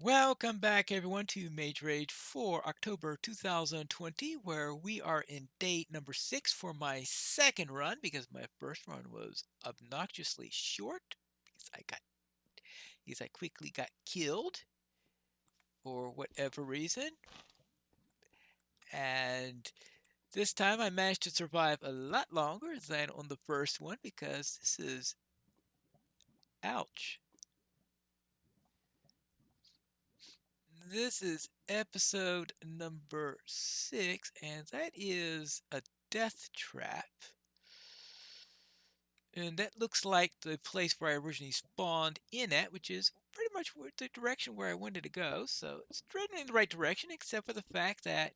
Welcome back, everyone, to Mage Rage for October 2020, where we are in day number 6 for my second run because my first run was obnoxiously short because I quickly got killed for whatever reason. And this time I managed to survive a lot longer than on the first one because this is ouch. This is episode number 6, and that is a death trap. And that looks like the place where I originally spawned in at, which is pretty much the direction where I wanted to go. So it's trending in the right direction, except for the fact that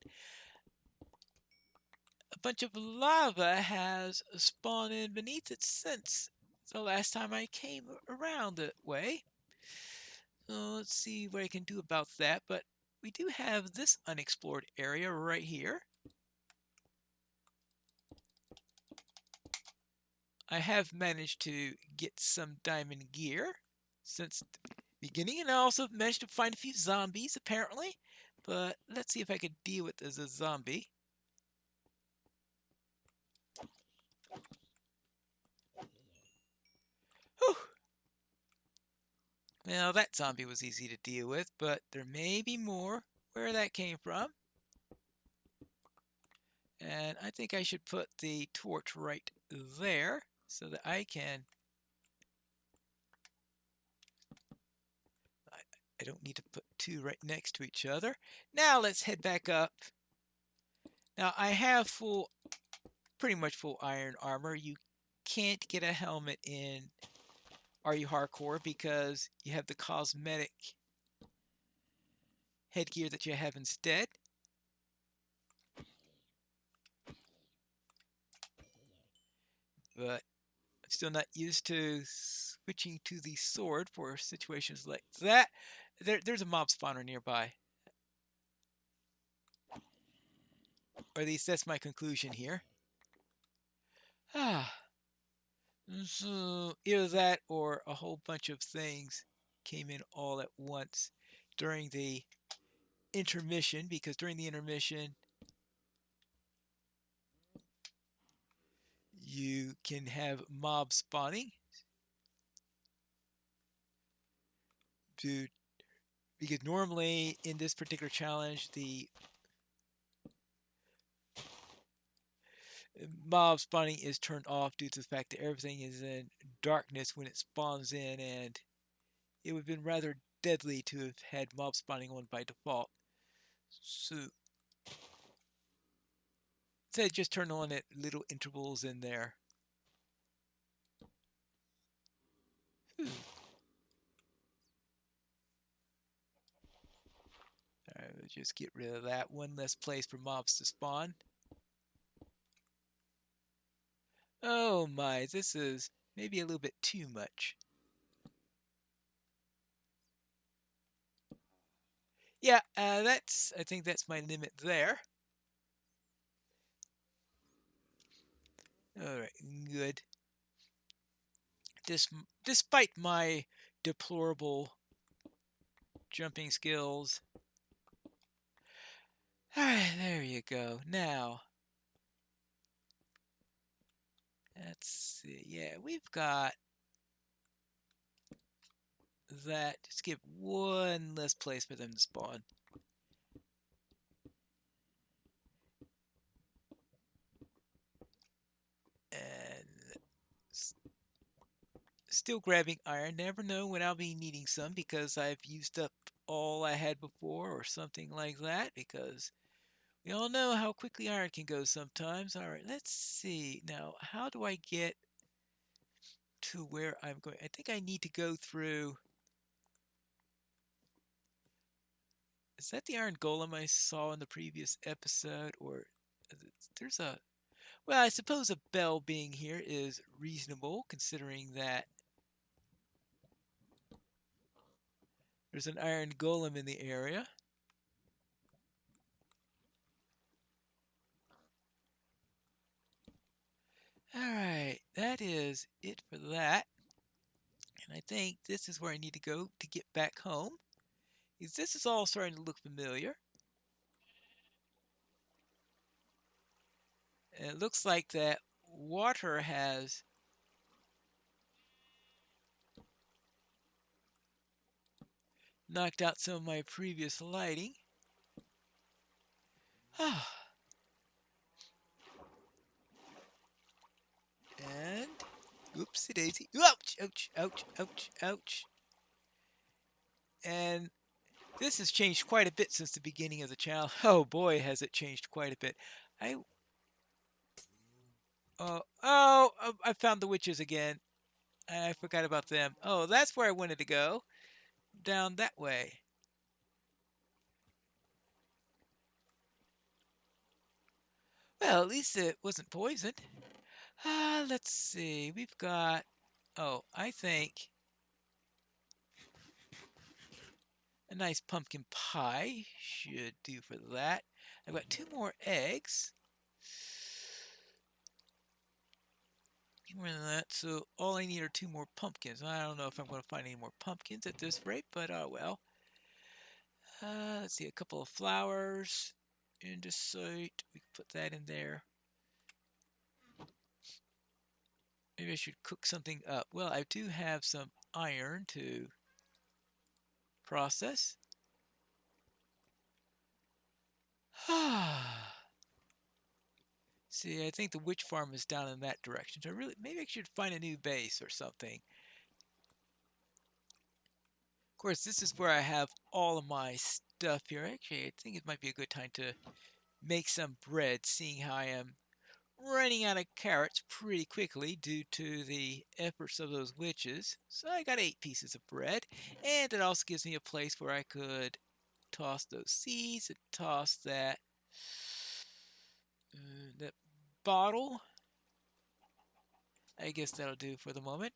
a bunch of lava has spawned in beneath it since the last time I came around that way. So let's see what I can do about that. But we do have this unexplored area right here. I have managed to get some diamond gear since the beginning, and I also managed to find a few zombies, apparently. But let's see if I could deal with as a zombie. Whew. Well, that zombie was easy to deal with, but there may be more where that came from. And I think I should put the torch right there so that I can... I don't need to put two right next to each other. Now let's head back up. Now I have pretty much full iron armor. You can't get a helmet in Are You Hardcore because you have the cosmetic headgear that you have instead. But I'm still not used to switching to the sword for situations like that. There's a mob spawner nearby. Or at least that's my conclusion here. Ah, so either that or a whole bunch of things came in all at once during the intermission, because during the intermission you can have mob spawning to, because normally in this particular challenge the mob spawning is turned off due to the fact that everything is in darkness when it spawns in, and it would have been rather deadly to have had mob spawning on by default. So instead just turn on at little intervals in there. Alright, we'll just get rid of that. One less place for mobs to spawn. Oh my, this is maybe a little bit too much. Yeah, I think that's my limit there. Alright, good. Despite my deplorable jumping skills. Alright, there you go. Now, let's see. Yeah, we've got that. Just give one less place for them to spawn. And still grabbing iron. Never know when I'll be needing some because I've used up all I had before or something like that, because we all know how quickly iron can go sometimes. All right, let's see. Now, how do I get to where I'm going? I think I need to go through... Is that the iron golem I saw in the previous episode? Or there's a... Well, I suppose a bell being here is reasonable considering that there's an iron golem in the area. Alright, that is it for that. And I think this is where I need to go to get back home. This is all starting to look familiar. And it looks like that water has knocked out some of my previous lighting. And oopsie daisy. Ouch, ouch, ouch, ouch, ouch. And this has changed quite a bit since the beginning of the channel. Oh boy, has it changed quite a bit. I I found the witches again. I forgot about them. Oh, that's where I wanted to go. Down that way. Well, at least it wasn't poisoned. Let's see. We've got. Oh, I think a nice pumpkin pie should do for that. I've got 2 more eggs. More than that, so all I need are 2 more pumpkins. I don't know if I'm going to find any more pumpkins at this rate, but oh well. Let's see, a couple of flowers. Andesite, we can put that in there. Maybe I should cook something up. Well, I do have some iron to process. See, I think the witch farm is down in that direction. So maybe I should find a new base or something. Of course, this is where I have all of my stuff here. Actually, I think it might be a good time to make some bread, seeing how I am running out of carrots pretty quickly due to the efforts of those witches. So I got 8 pieces of bread, and it also gives me a place where I could toss those seeds and toss that bottle. I guess that'll do for the moment.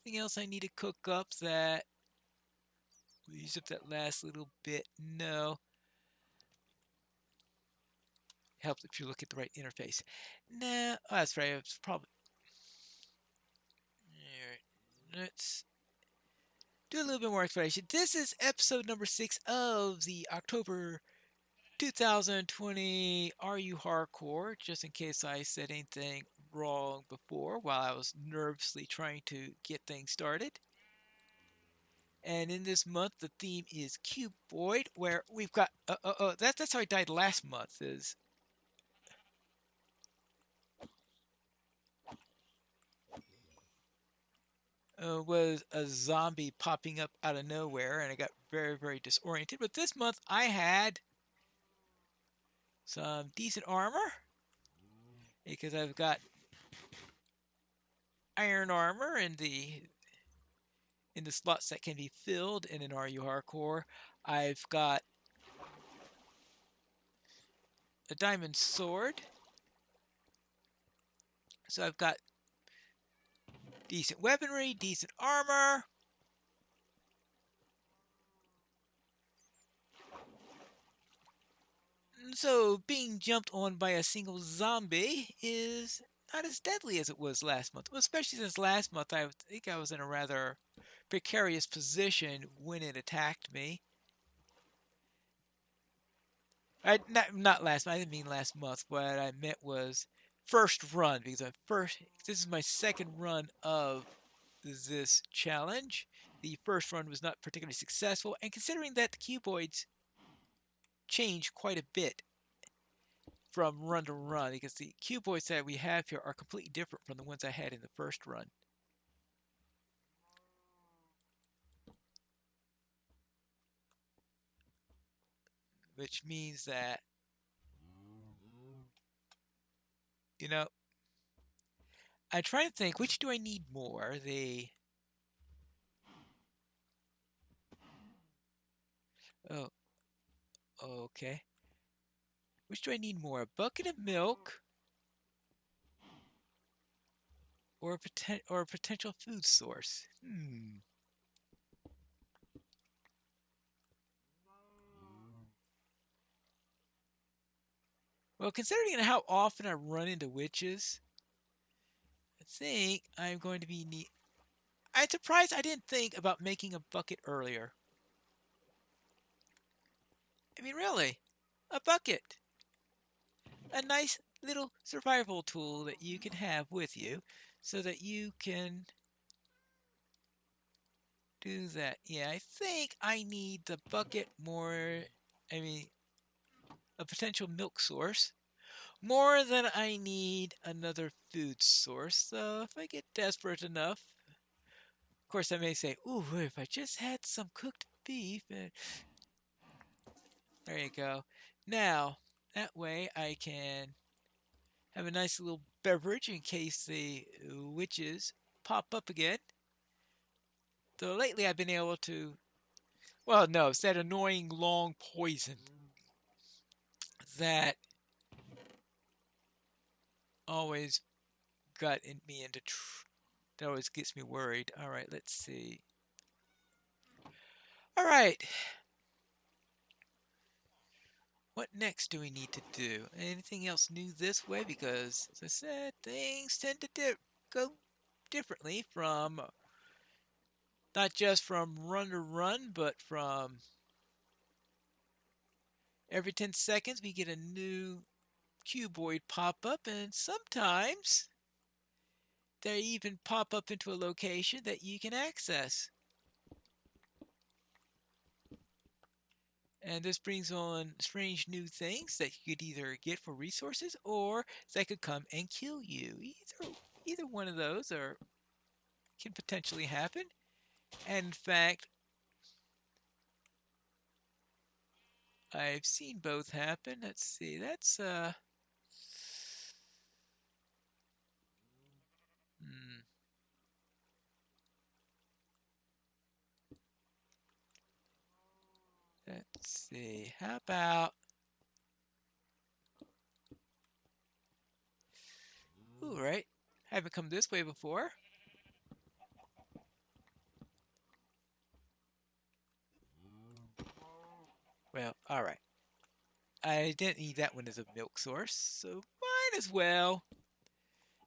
Anything else I need to cook up that will use up that last little bit? No. Helps if you look at the right interface. No, oh, that's right. It's probably. All right, let's do a little bit more explanation. This is episode number 6 of the October 2020 Are You Hardcore? Just in case I said anything wrong before while I was nervously trying to get things started. And in this month, the theme is Cuboid, where we've got. That's how I died last month. Is was a zombie popping up out of nowhere, and I got very, very disoriented. But this month, I had some decent armor because I've got iron armor in the slots that can be filled in an RU hardcore. I've got a diamond sword, so I've got decent weaponry, decent armor. So being jumped on by a single zombie is not as deadly as it was last month. Well, especially since last month I think I was in a rather precarious position when it attacked me. Not last month. I didn't mean last month. What I meant was first run because this is my second run of this challenge. The first run was not particularly successful, and considering that the cuboids change quite a bit from run to run, because the cuboids that we have here are completely different from the ones I had in the first run. Which means that, you know, I try to think, which do I need more? Oh, okay. Which do I need more? A bucket of milk or a potential food source? Well, considering how often I run into witches, I think I'm going to be I'm surprised I didn't think about making a bucket earlier. I mean, really, a bucket. A nice little survival tool that you can have with you so that you can do that. Yeah, I think I need the bucket more. I mean, a potential milk source more than I need another food source. So if I get desperate enough, of course, I may say, "Ooh, if I just had some cooked beef," and there you go. Now, that way I can have a nice little beverage in case the witches pop up again. Though lately I've been able to, well, no, it's that annoying long poison that always got in me into, that always gets me worried. All right, let's see. All right, what next do we need to do? Anything else new this way? Because, as I said, things tend to go differently from not just from run to run, but from every 10 seconds we get a new cuboid pop up, and sometimes they even pop up into a location that you can access. And this brings on strange new things that you could either get for resources or that could come and kill you. Either one of those are can potentially happen. And in fact, I've seen both happen. Let's see. Hmm, let's see. How about ooh, right? Haven't come this way before. Well, all right. I didn't need that one as a milk source, so might as well.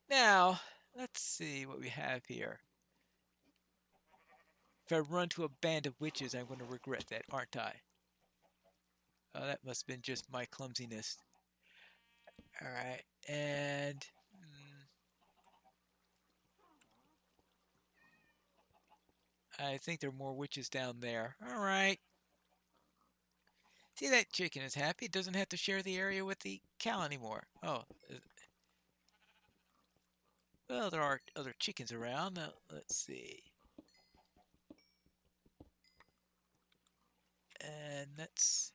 Now, let's see what we have here. If I run to a band of witches, I'm going to regret that, aren't I? Oh, that must have been just my clumsiness. All right, and I think there are more witches down there. All right. See, that chicken is happy. It doesn't have to share the area with the cow anymore. Oh, well, there are other chickens around. Now, let's see. And let's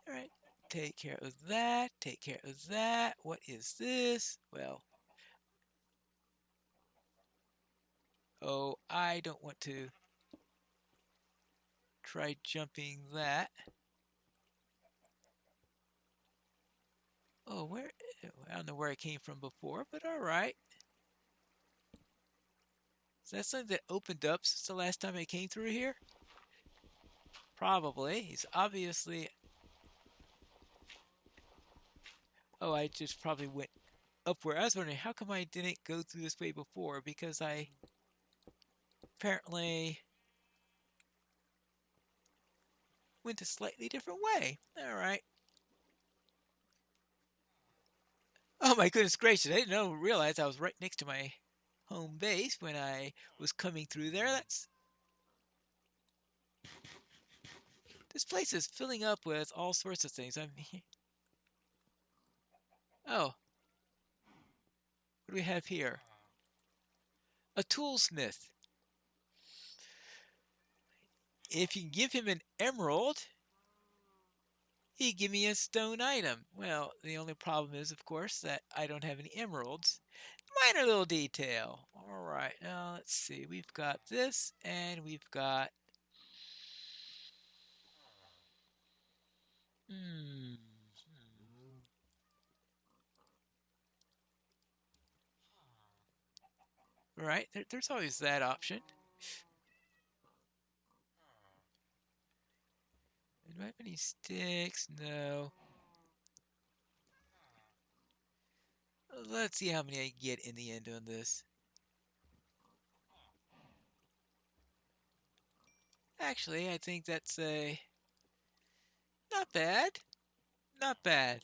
all right. Take care of that. Take care of that. What is this? Well, oh, I don't want to try jumping that. Oh, where? I don't know where I came from before, but all right. Is that something that opened up since the last time I came through here? Probably. He's obviously. Oh, I just probably went up where I was wondering how come I didn't go through this way before because I apparently went a slightly different way. All right. Oh my goodness gracious! I didn't know realize I was right next to my home base when I was coming through there. That's this place is filling up with all sorts of things. I mean, oh, what do we have here? A toolsmith. If you give him an emerald, he'd give me a stone item. Well, the only problem is, of course, that I don't have any emeralds. Minor little detail. All right, now let's see. We've got this, and we've got. Hmm. Right, there's always that option. Do I have any sticks? No. Let's see how many I get in the end on this. Actually, I think that's a not bad. Not bad.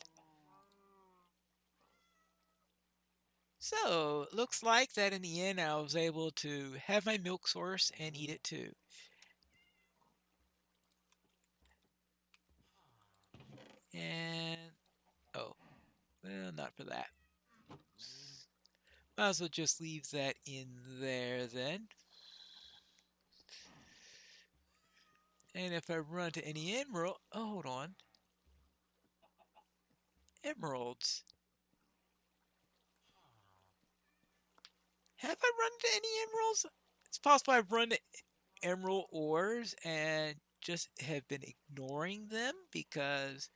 So, looks like that in the end I was able to have my milk source and eat it too. And, oh, well, not for that. Might as well just leave that in there then. And if I run to any emerald, oh, hold on. Emeralds. Have I run into any emeralds? It's possible I've run to emerald ores and just have been ignoring them because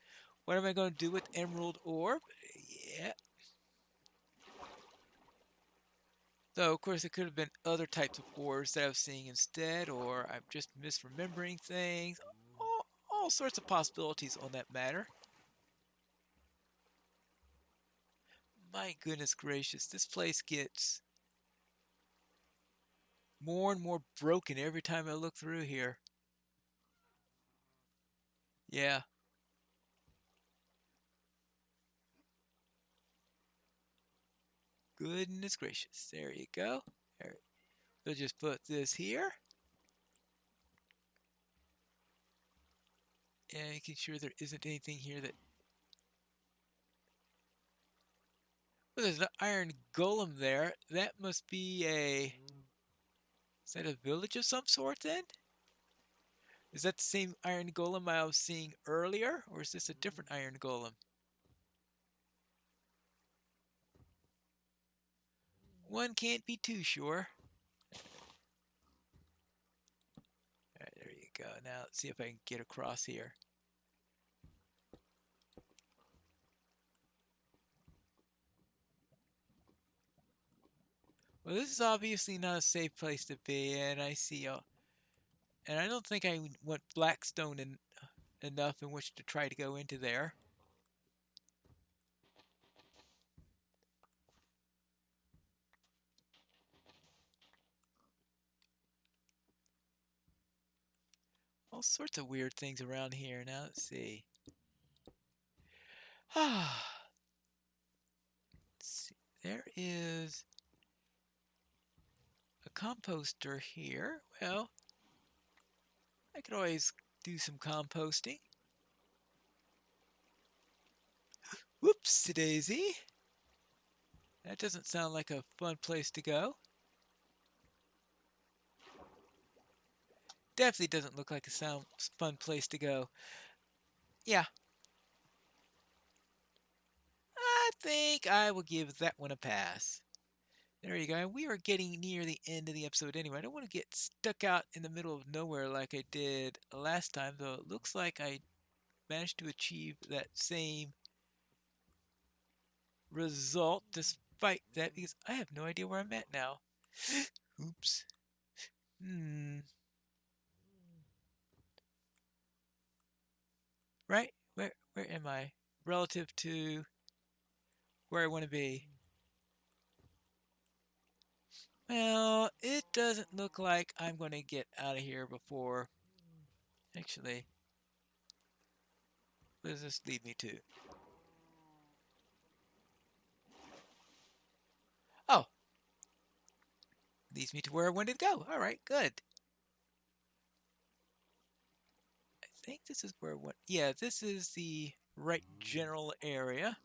what am I going to do with emerald ore? Yeah. Though, of course, it could have been other types of ores that I was seeing instead, or I'm just misremembering things. All sorts of possibilities on that matter. My goodness gracious, this place gets more and more broken every time I look through here. Yeah. Goodness gracious. There you go. There. We'll just put this here. And making sure there isn't anything here that... Well, there's an iron golem there. That must be a... Is that a village of some sort then? Is that the same iron golem I was seeing earlier? Or is this a different iron golem? One can't be too sure. Alright, there you go. Now let's see if I can get across here. Well, this is obviously not a safe place to be, and I see... and I don't think I want blackstone enough in which to try to go into there. All sorts of weird things around here. Now let's see. Let's see. There is a composter here. Well, I could always do some composting. Whoops-a-daisy. That doesn't sound like a fun place to go. Definitely doesn't look like a fun place to go. Yeah. I think I will give that one a pass. There you go. We are getting near the end of the episode anyway. I don't want to get stuck out in the middle of nowhere like I did last time, though it looks like I managed to achieve that same result despite that because I have no idea where I'm at now. Oops. Right? Where am I? Relative to where I want to be. Well, it doesn't look like I'm going to get out of here before... Actually, what does this lead me to? Oh! Leads me to where I wanted to go. Alright, good. I think this is where I want... Yeah, this is the right general area.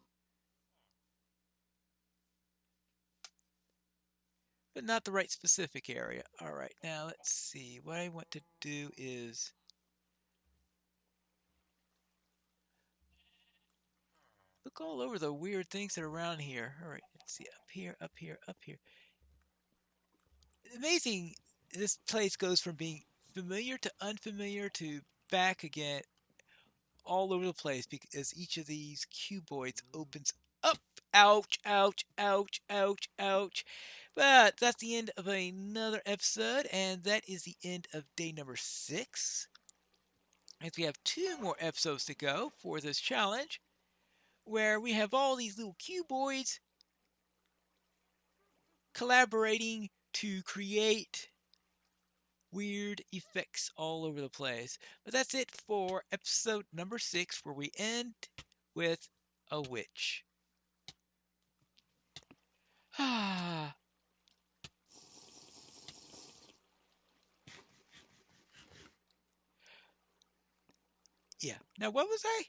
But not the right specific area. Alright, now let's see. What I want to do is... look all over the weird things that are around here. Alright, let's see. Up here, up here, up here. Amazing, this place goes from being familiar to unfamiliar to back again all over the place because each of these cuboids opens up. Ouch, ouch, ouch, ouch, ouch. But that's the end of another episode, and that is the end of day number 6. As we have 2 more episodes to go for this challenge, where we have all these little cuboids collaborating to create weird effects all over the place. But that's it for episode number 6, where we end with a witch. Ah. Yeah. Now, what was I?